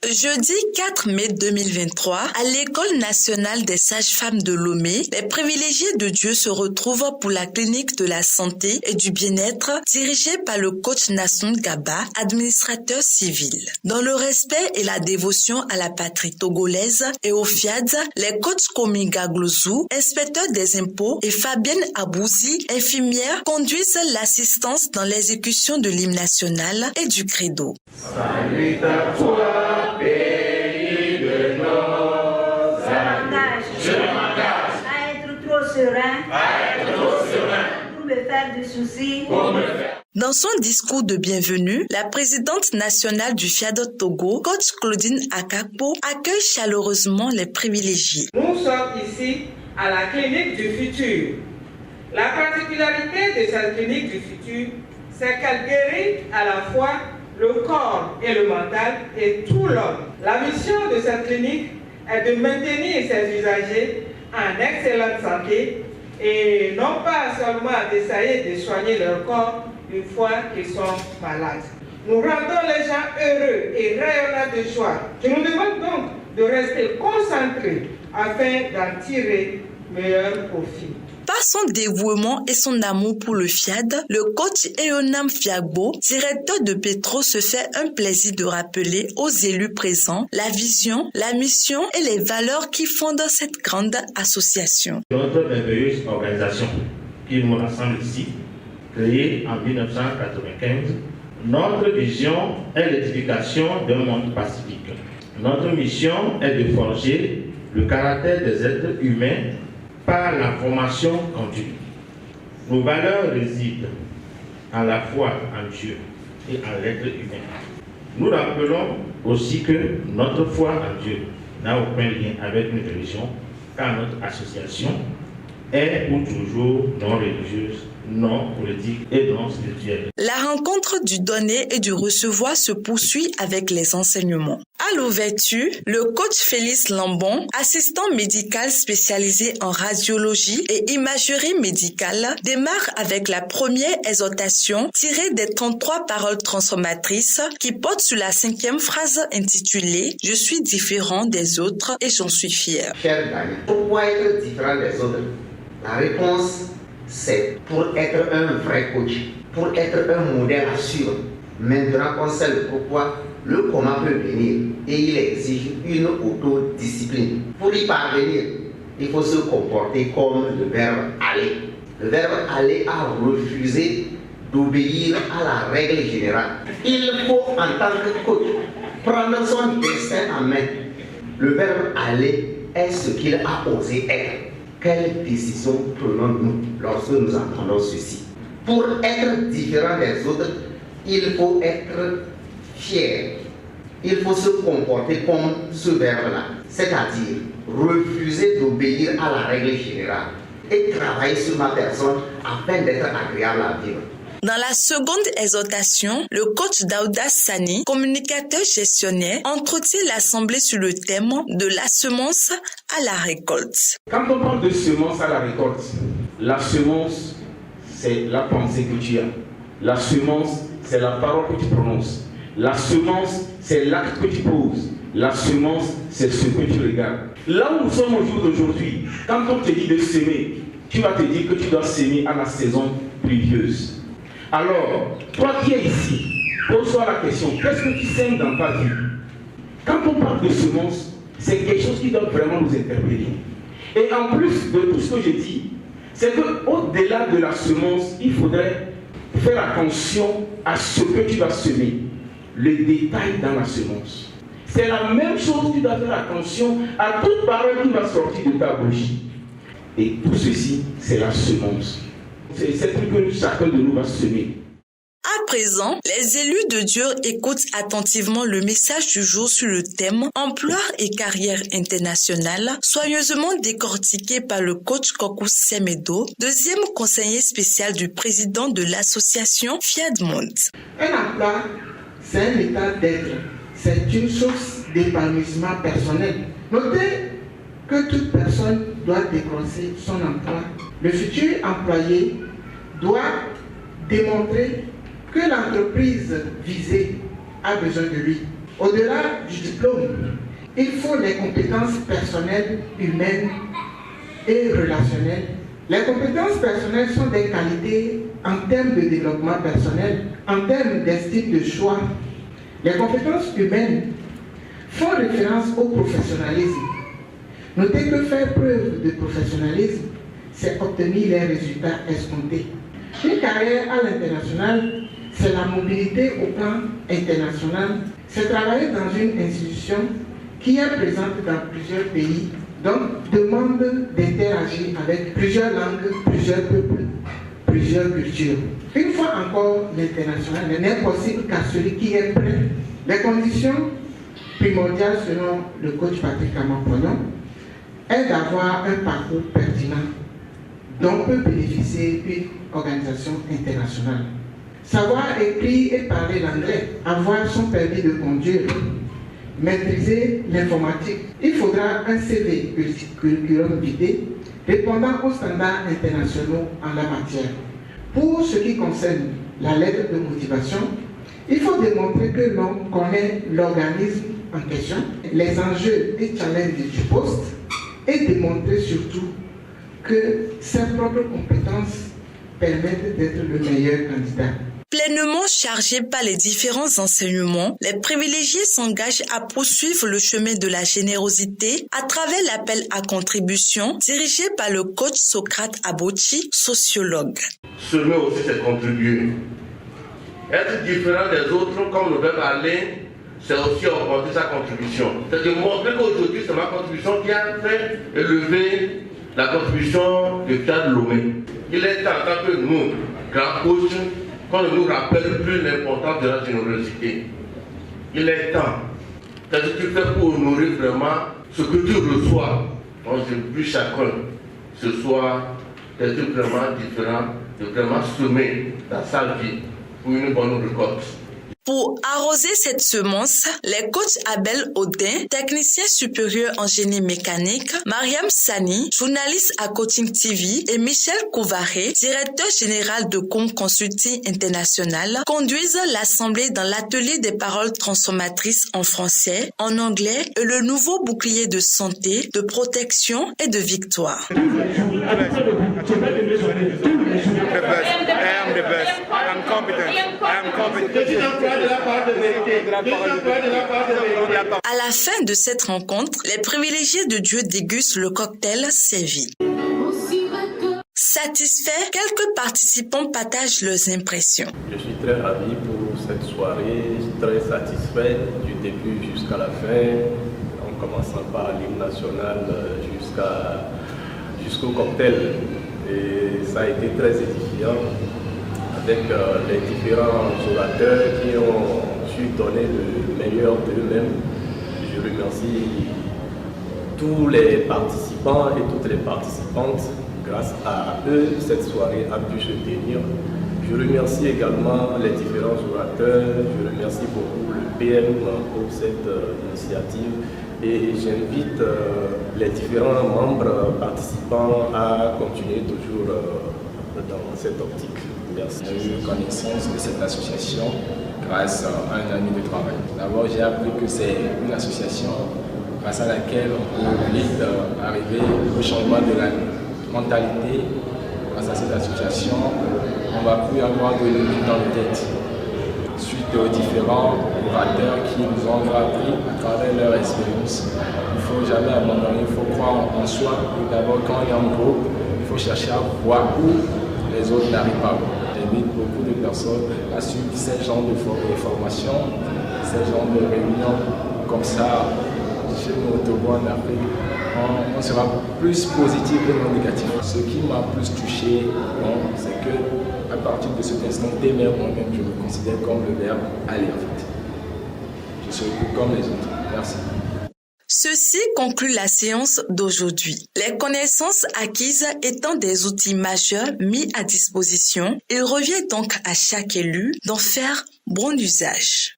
Jeudi 4 mai 2023, à l'École nationale des sages-femmes de Lomé, les privilégiés de Dieu se retrouvent pour la clinique de la santé et du bien-être dirigée par le coach Nasson Gaba, administrateur civil. Dans le respect et la dévotion à la patrie togolaise et au FIAD, les coachs Komiga Glozou, inspecteur des impôts, et Fabienne Abouzi, infirmière, conduisent l'assistance dans l'exécution de l'hymne national et du credo. Salut à toi, pays de nos amis. Je m'engage à être trop serein, pour me faire du souci. Dans son discours de bienvenue, la présidente nationale du FIAD Togo, coach Claudine Akakpo, accueille chaleureusement les privilégiés. Nous sommes ici à la clinique du futur. La particularité de cette clinique du futur, c'est qu'elle guérit à la fois le corps et le mental et tout l'homme. La mission de cette clinique est de maintenir ses usagers en excellente santé et non pas seulement d'essayer de soigner leur corps une fois qu'ils sont malades. Nous rendons les gens heureux et rayonnants de joie. Je nous demande donc de rester concentrés afin d'en tirer meilleur profit. Par son dévouement et son amour pour le FIAD, le coach Eonam Fiagbo, directeur de Petro, se fait un plaisir de rappeler aux élus présents la vision, la mission et les valeurs qui fondent cette grande association. Notre merveilleuse organisation qui nous rassemble ici, créée en 1995, notre vision est l'édification d'un monde pacifique. Notre mission est de forger le caractère des êtres humains par la formation continue. Nos valeurs résident à la fois en Dieu et en l'être humain. Nous rappelons aussi que notre foi en Dieu n'a aucun lien avec une religion, car notre association est pour toujours non religieuse, non politique et non spirituelle. La rencontre du donner et du recevoir se poursuit avec les enseignements. À l'ouverture, le coach Félix Lambon, assistant médical spécialisé en radiologie et imagerie médicale, démarre avec la première exhortation tirée des 33 paroles transformatrices qui portent sur la 5e phrase intitulée « Je suis différent des autres et j'en suis fier ». Cher Daniel, pourquoi être différent des autres? La réponse, c'est pour être un vrai coach, pour être un modèle à suivre. Maintenant qu'on sait le pourquoi, le comment peut venir et il exige une autodiscipline. Pour y parvenir, il faut se comporter comme le verbe aller. Le verbe aller a refusé d'obéir à la règle générale. Il faut, en tant que coach, prendre son destin en main. Le verbe aller est ce qu'il a osé être. Quelle décision prenons-nous lorsque nous entendons ceci? Pour être différent des autres, il faut être fier. Il faut se comporter comme ce verbe-là, c'est-à-dire refuser d'obéir à la règle générale et travailler sur ma personne afin d'être agréable à vivre. Dans la seconde exhortation, le coach Daouda Sani, communicateur gestionnaire, entretient l'assemblée sur le thème de la semence à la récolte. Quand on parle de semence à la récolte, la semence, c'est la pensée que tu as. La semence, c'est la parole que tu prononces. La semence, c'est l'acte que tu poses. La semence, c'est ce que tu regardes. Là où nous sommes au jour d'aujourd'hui, quand on te dit de s'aimer, tu vas te dire que tu dois s'aimer à la saison pluvieuse. Alors, toi qui es ici, pose-toi la question, qu'est-ce que tu sèmes dans ta vie? Quand on parle de semence, c'est quelque chose qui doit vraiment nous interpeller. Et en plus de tout ce que je dis, c'est qu'au-delà de la semence, il faudrait faire attention à ce que tu vas semer, les détails dans la semence. C'est la même chose, tu dois faire attention à toute parole qui va sortir de ta bouche. Et tout ceci, c'est la semence. C'est ce que chacun de nous va semer. À présent, les élus de Dieu écoutent attentivement le message du jour sur le thème « Emploi et carrière internationale » soigneusement décortiqué par le coach Kokou Semedo, deuxième conseiller spécial du président de l'association FIAD Monde. Un emploi, c'est un état d'être. C'est une source d'épanouissement personnel. Notez que toute personne doit décrocher son emploi. Le futur employé doit démontrer que l'entreprise visée a besoin de lui. Au-delà du diplôme, il faut les compétences personnelles, humaines et relationnelles. Les compétences personnelles sont des qualités en termes de développement personnel, en termes d'estime de soi. Les compétences humaines font référence au professionnalisme. Notez que faire preuve de professionnalisme, c'est obtenir les résultats escomptés. Une carrière à l'international, c'est la mobilité au plan international. C'est travailler dans une institution qui est présente dans plusieurs pays, donc demande d'interagir avec plusieurs langues, plusieurs peuples, plusieurs cultures. Une fois encore, l'international n'est possible qu'à celui qui est prêt. Les conditions primordiales selon le coach Patrick Amampognon est d'avoir un parcours pertinent dont peut bénéficier une organisation internationale. Savoir écrire et parler l'anglais, avoir son permis de conduire, maîtriser l'informatique. Il faudra un CV curriculum vitae répondant aux standards internationaux en la matière. Pour ce qui concerne la lettre de motivation, il faut démontrer que l'on connaît l'organisme en question, les enjeux et challenges du poste et démontrer surtout que ses propres compétences permettent d'être le meilleur candidat. Pleinement chargés par les différents enseignements, les privilégiés s'engagent à poursuivre le chemin de la générosité à travers l'appel à contribution dirigé par le coach Socrate Abochi, sociologue. Semer aussi, c'est contribuer. Être différent des autres, comme le verbe aller, c'est aussi augmenter sa contribution. C'est de montrer qu'aujourd'hui, c'est ma contribution qui a fait élever la contribution de Pierre Lomé. Il est temps que nous, grands coachs, qu'on ne nous rappelle plus l'importance de la générosité. Il est temps. C'est-à-dire que tu fais pour honorer vraiment ce que tu reçois. Donc, je veux chacun ce soir d'être vraiment différent, de vraiment semer dans sa vie pour une bonne récolte. Pour arroser cette semence, les coachs Abel Audin, technicien supérieur en génie mécanique, Mariam Sani, journaliste à Coaching TV et Michel Couvaré, directeur général de Com Consulting International, conduisent l'assemblée dans l'atelier des paroles transformatrices en français, en anglais et le nouveau bouclier de santé, de protection et de victoire. À la fin de cette rencontre, les privilégiés de Dieu dégustent le cocktail servi. Satisfaits, quelques participants partagent leurs impressions. Je suis très ravi pour cette soirée, très satisfait du début jusqu'à la fin, en commençant par l'hymne national jusqu'au cocktail. Et ça a été très édifiant avec les différents orateurs qui ont su donner le meilleur d'eux-mêmes. Je remercie tous les participants et toutes les participantes. Grâce à eux, cette soirée a pu se tenir. Je remercie également les différents orateurs. Je remercie beaucoup le PM pour cette initiative. Et j'invite les différents membres participants à continuer toujours dans cette optique. Merci. J'ai eu connaissance de cette association grâce à un ami de travail. D'abord, j'ai appris que c'est une association grâce à laquelle on peut vite arriver au changement de la mentalité. Grâce à cette association, on ne va plus avoir de limites dans la tête. Suite aux différents orateurs qui nous ont appris à travers leur expérience, il ne faut jamais abandonner, il faut croire en soi. Et d'abord, quand il y a un groupe, il faut chercher à voir où les autres n'arrivent pas. J'invite beaucoup de personnes à suivre ces genres de formations, ces genres de réunions comme ça. Chez nous, au Togo, en Afrique, on sera plus positif que non négatif. Ce qui m'a plus touché, c'est que à partir de cet instant, dès moi-même, je me considère comme le verbe aller en fait. Je suis comme les autres. Merci. Ceci conclut la séance d'aujourd'hui. Les connaissances acquises étant des outils majeurs mis à disposition, il revient donc à chaque élu d'en faire bon usage.